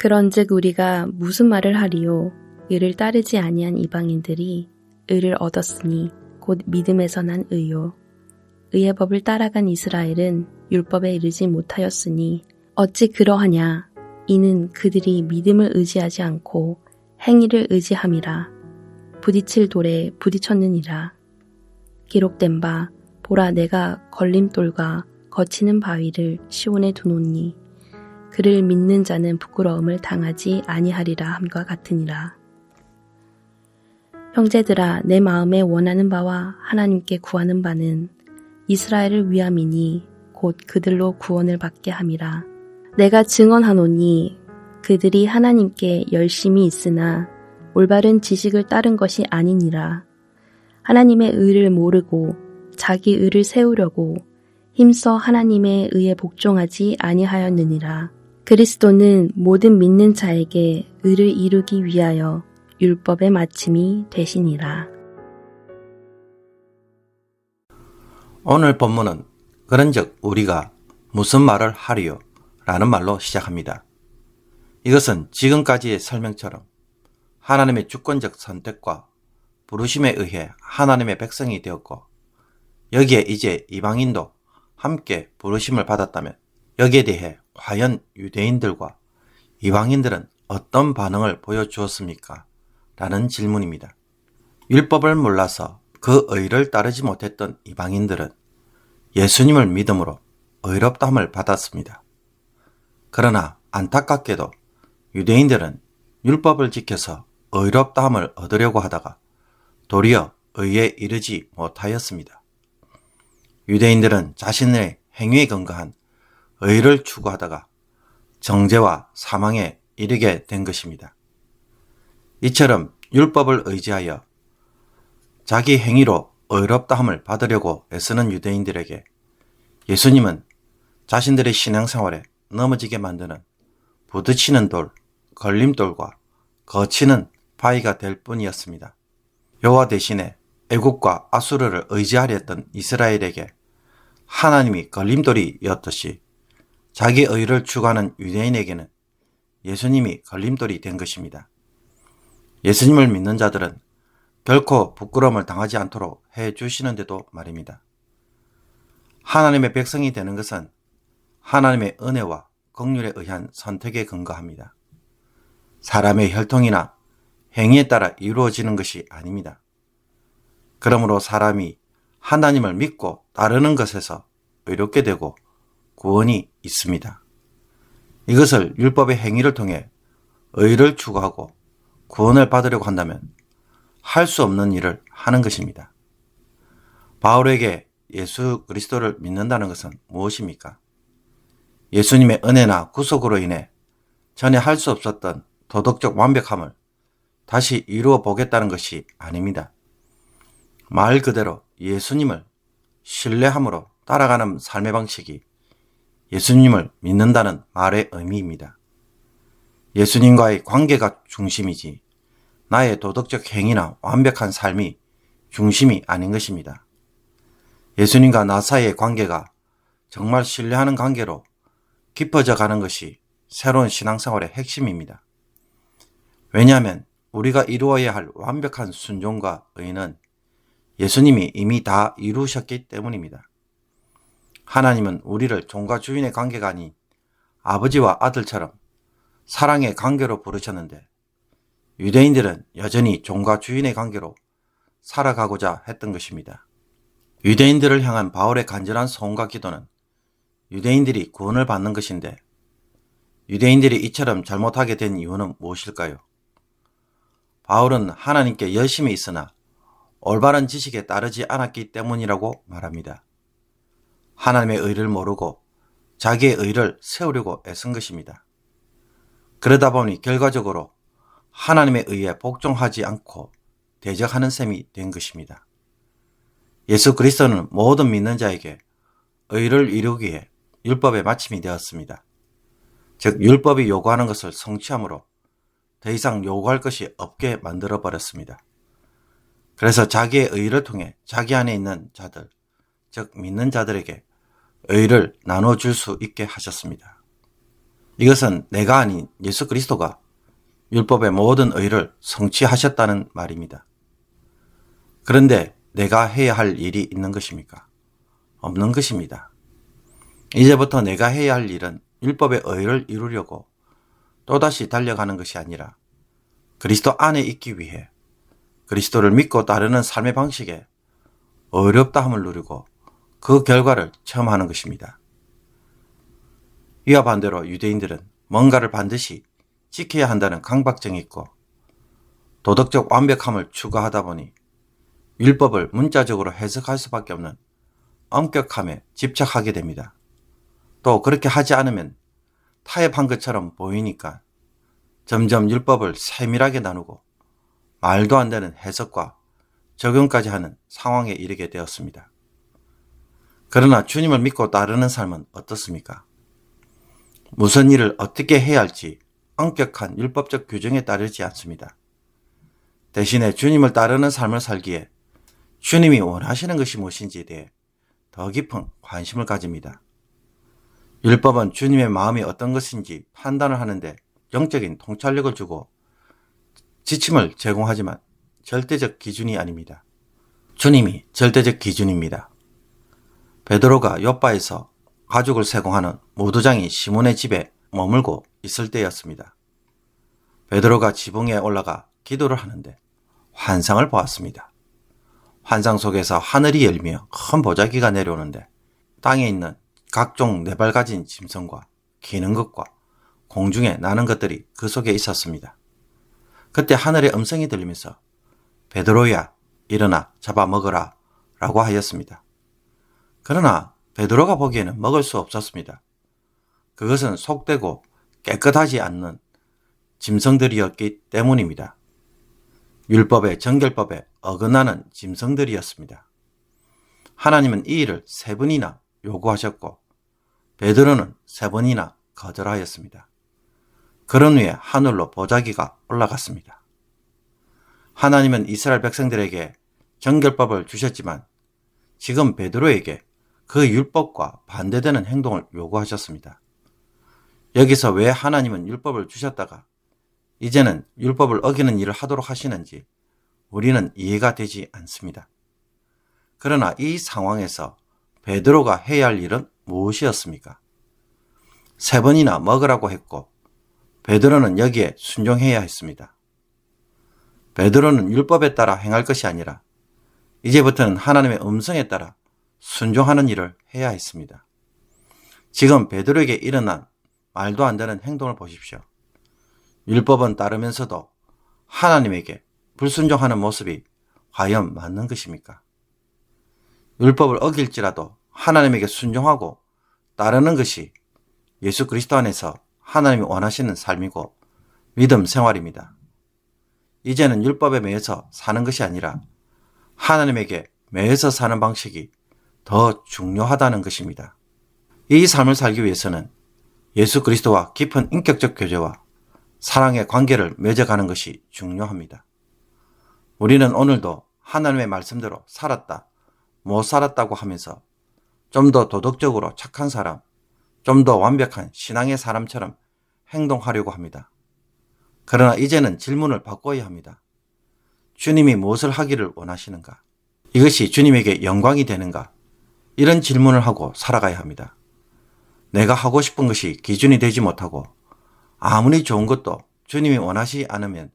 그런즉 우리가 무슨 말을 하리요? 의를 따르지 아니한 이방인들이 의를 얻었으니 곧 믿음에서 난 의요. 의의 법을 따라간 이스라엘은 율법에 이르지 못하였으니 어찌 그러하냐? 이는 그들이 믿음을 의지하지 않고 행위를 의지함이라. 부딪힐 돌에 부딪혔느니라. 기록된 바 보라 내가 걸림돌과 거치는 바위를 시온에 두노니 그를 믿는 자는 부끄러움을 당하지 아니하리라 함과 같으니라. 형제들아 내 마음에 원하는 바와 하나님께 구하는 바는 이스라엘을 위함이니 곧 그들로 구원을 받게 함이라. 내가 증언하노니 그들이 하나님께 열심히 있으나 올바른 지식을 따른 것이 아니니라. 하나님의 의를 모르고 자기 의를 세우려고 힘써 하나님의 의에 복종하지 아니하였느니라. 그리스도는 모든 믿는 자에게 의를 이루기 위하여 율법의 마침이 되시니라. 오늘 본문은 그런즉 우리가 무슨 말을 하리요? 라는 말로 시작합니다. 이것은 지금까지의 설명처럼 하나님의 주권적 선택과 부르심에 의해 하나님의 백성이 되었고 여기에 이제 이방인도 함께 부르심을 받았다면 여기에 대해 과연 유대인들과 이방인들은 어떤 반응을 보여주었습니까? 라는 질문입니다. 율법을 몰라서 그 의를 따르지 못했던 이방인들은 예수님을 믿음으로 의롭다함을 받았습니다. 그러나 안타깝게도 유대인들은 율법을 지켜서 의롭다함을 얻으려고 하다가 도리어 의에 이르지 못하였습니다. 유대인들은 자신의 행위에 근거한 의를 추구하다가 정죄와 사망에 이르게 된 것입니다. 이처럼 율법을 의지하여 자기 행위로 의롭다함을 받으려고 애쓰는 유대인들에게 예수님은 자신들의 신앙생활에 넘어지게 만드는 부딪히는 돌, 걸림돌과 거치는 바위가 될 뿐이었습니다. 여호와 대신에 애국과 아수르를 의지하려 했던 이스라엘에게 하나님이 걸림돌이었듯이 자기 의를 추구하는 유대인에게는 예수님이 걸림돌이 된 것입니다. 예수님을 믿는 자들은 결코 부끄러움을 당하지 않도록 해주시는데도 말입니다. 하나님의 백성이 되는 것은 하나님의 은혜와 긍휼에 의한 선택에 근거합니다. 사람의 혈통이나 행위에 따라 이루어지는 것이 아닙니다. 그러므로 사람이 하나님을 믿고 따르는 것에서 의롭게 되고 구원이 있습니다. 이것을 율법의 행위를 통해 의를 추구하고 구원을 받으려고 한다면 할 수 없는 일을 하는 것입니다. 바울에게 예수 그리스도를 믿는다는 것은 무엇입니까? 예수님의 은혜나 구속으로 인해 전에 할 수 없었던 도덕적 완벽함을 다시 이루어 보겠다는 것이 아닙니다. 말 그대로 예수님을 신뢰함으로 따라가는 삶의 방식이 예수님을 믿는다는 말의 의미입니다. 예수님과의 관계가 중심이지 나의 도덕적 행위나 완벽한 삶이 중심이 아닌 것입니다. 예수님과 나 사이의 관계가 정말 신뢰하는 관계로 깊어져 가는 것이 새로운 신앙생활의 핵심입니다. 왜냐하면 우리가 이루어야 할 완벽한 순종과 의는 예수님이 이미 다 이루셨기 때문입니다. 하나님은 우리를 종과 주인의 관계가 아닌 아버지와 아들처럼 사랑의 관계로 부르셨는데 유대인들은 여전히 종과 주인의 관계로 살아가고자 했던 것입니다. 유대인들을 향한 바울의 간절한 소원과 기도는 유대인들이 구원을 받는 것인데 유대인들이 이처럼 잘못하게 된 이유는 무엇일까요? 바울은 하나님께 열심히 있으나 올바른 지식에 따르지 않았기 때문이라고 말합니다. 하나님의 의를 모르고 자기의 의를 세우려고 애쓴 것입니다. 그러다 보니 결과적으로 하나님의 의에 복종하지 않고 대적하는 셈이 된 것입니다. 예수 그리스도는 모든 믿는 자에게 의를 이루기 위해 율법의 마침이 되었습니다. 즉 율법이 요구하는 것을 성취함으로 더 이상 요구할 것이 없게 만들어 버렸습니다. 그래서 자기의 의를 통해 자기 안에 있는 자들, 즉 믿는 자들에게 의를 나눠줄 수 있게 하셨습니다. 이것은 내가 아닌 예수 그리스도가 율법의 모든 의를 성취하셨다는 말입니다. 그런데 내가 해야 할 일이 있는 것입니까? 없는 것입니다. 이제부터 내가 해야 할 일은 율법의 의를 이루려고 또다시 달려가는 것이 아니라 그리스도 안에 있기 위해 그리스도를 믿고 따르는 삶의 방식에 어렵다함을 누리고 그 결과를 체험하는 것입니다. 이와 반대로 유대인들은 뭔가를 반드시 지켜야 한다는 강박증이 있고 도덕적 완벽함을 추구하다 보니 율법을 문자적으로 해석할 수밖에 없는 엄격함에 집착하게 됩니다. 또 그렇게 하지 않으면 타협한 것처럼 보이니까 점점 율법을 세밀하게 나누고 말도 안 되는 해석과 적용까지 하는 상황에 이르게 되었습니다. 그러나 주님을 믿고 따르는 삶은 어떻습니까? 무슨 일을 어떻게 해야 할지 엄격한 율법적 규정에 따르지 않습니다. 대신에 주님을 따르는 삶을 살기에 주님이 원하시는 것이 무엇인지에 대해 더 깊은 관심을 가집니다. 율법은 주님의 마음이 어떤 것인지 판단을 하는데 영적인 통찰력을 주고 지침을 제공하지만 절대적 기준이 아닙니다. 주님이 절대적 기준입니다. 베드로가 욥바에서 가죽을 세공하는 모두장이 시몬의 집에 머물고 있을 때였습니다. 베드로가 지붕에 올라가 기도를 하는데 환상을 보았습니다. 환상 속에서 하늘이 열리며 큰 보자기가 내려오는데 땅에 있는 각종 네 발 가진 짐승과 기는 것과 공중에 나는 것들이 그 속에 있었습니다. 그때 하늘의 음성이 들리면서 베드로야 일어나 잡아먹어라 라고 하였습니다. 그러나 베드로가 보기에는 먹을 수 없었습니다. 그것은 속되고 깨끗하지 않는 짐승들이었기 때문입니다. 율법의 정결법에 어긋나는 짐승들이었습니다. 하나님은 이 일을 3번이나 요구하셨고 베드로는 3번이나 거절하였습니다. 그런 후에 하늘로 보자기가 올라갔습니다. 하나님은 이스라엘 백성들에게 정결법을 주셨지만 지금 베드로에게 그 율법과 반대되는 행동을 요구하셨습니다. 여기서 왜 하나님은 율법을 주셨다가 이제는 율법을 어기는 일을 하도록 하시는지 우리는 이해가 되지 않습니다. 그러나 이 상황에서 베드로가 해야 할 일은 무엇이었습니까? 3번이나 먹으라고 했고 베드로는 여기에 순종해야 했습니다. 베드로는 율법에 따라 행할 것이 아니라 이제부터는 하나님의 음성에 따라 순종하는 일을 해야 했습니다. 지금 베드로에게 일어난 말도 안 되는 행동을 보십시오. 율법은 따르면서도 하나님에게 불순종하는 모습이 과연 맞는 것입니까? 율법을 어길지라도 하나님에게 순종하고 따르는 것이 예수 그리스도 안에서 하나님이 원하시는 삶이고 믿음 생활입니다. 이제는 율법에 매여서 사는 것이 아니라 하나님에게 매여서 사는 방식이 더 중요하다는 것입니다. 이 삶을 살기 위해서는 예수 그리스도와 깊은 인격적 교제와 사랑의 관계를 맺어가는 것이 중요합니다. 우리는 오늘도 하나님의 말씀대로 살았다, 못 살았다고 하면서 좀 더 도덕적으로 착한 사람, 좀 더 완벽한 신앙의 사람처럼 행동하려고 합니다. 그러나 이제는 질문을 바꿔야 합니다. 주님이 무엇을 하기를 원하시는가? 이것이 주님에게 영광이 되는가? 이런 질문을 하고 살아가야 합니다. 내가 하고 싶은 것이 기준이 되지 못하고 아무리 좋은 것도 주님이 원하시 않으면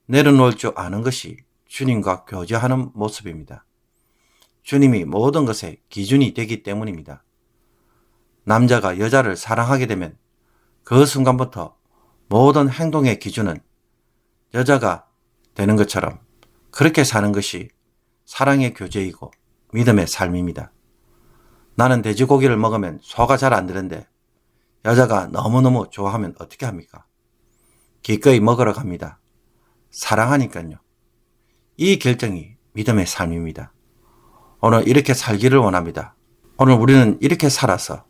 내려놓을 줄 아는 것이 주님과 교제하는 모습입니다. 주님이 모든 것의 기준이 되기 때문입니다. 남자가 여자를 사랑하게 되면 그 순간부터 모든 행동의 기준은 여자가 되는 것처럼 그렇게 사는 것이 사랑의 교제이고 믿음의 삶입니다. 나는 돼지고기를 먹으면 소화가 잘 안 되는데 여자가 너무너무 좋아하면 어떻게 합니까? 기꺼이 먹으러 갑니다. 사랑하니까요. 이 결정이 믿음의 삶입니다. 오늘 이렇게 살기를 원합니다. 오늘 우리는 이렇게 살아서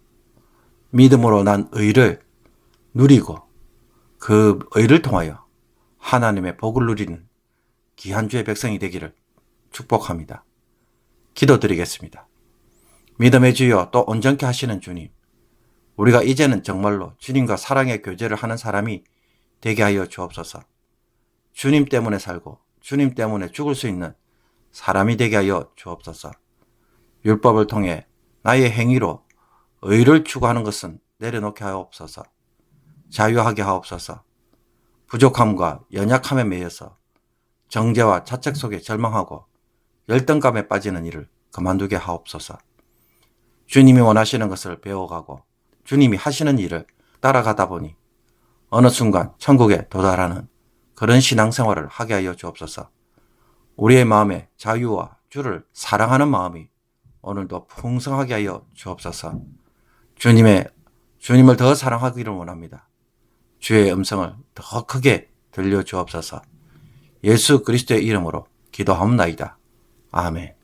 믿음으로 난 의를 누리고 그 의를 통하여 하나님의 복을 누리는 귀한 주의 백성이 되기를 축복합니다. 기도드리겠습니다. 믿음의 주여 또 온전케 하시는 주님, 우리가 이제는 정말로 주님과 사랑의 교제를 하는 사람이 되게 하여 주옵소서. 주님 때문에 살고 주님 때문에 죽을 수 있는 사람이 되게 하여 주옵소서. 율법을 통해 나의 행위로 의를 추구하는 것은 내려놓게 하옵소서. 자유하게 하옵소서. 부족함과 연약함에 매여서 정죄와 자책 속에 절망하고 열등감에 빠지는 일을 그만두게 하옵소서. 주님이 원하시는 것을 배워가고 주님이 하시는 일을 따라가다 보니 어느 순간 천국에 도달하는 그런 신앙생활을 하게 하여 주옵소서. 우리의 마음에 자유와 주를 사랑하는 마음이 오늘도 풍성하게 하여 주옵소서. 주님을 더 사랑하기를 원합니다. 주의 음성을 더 크게 들려주옵소서. 예수 그리스도의 이름으로 기도하옵나이다. 아멘.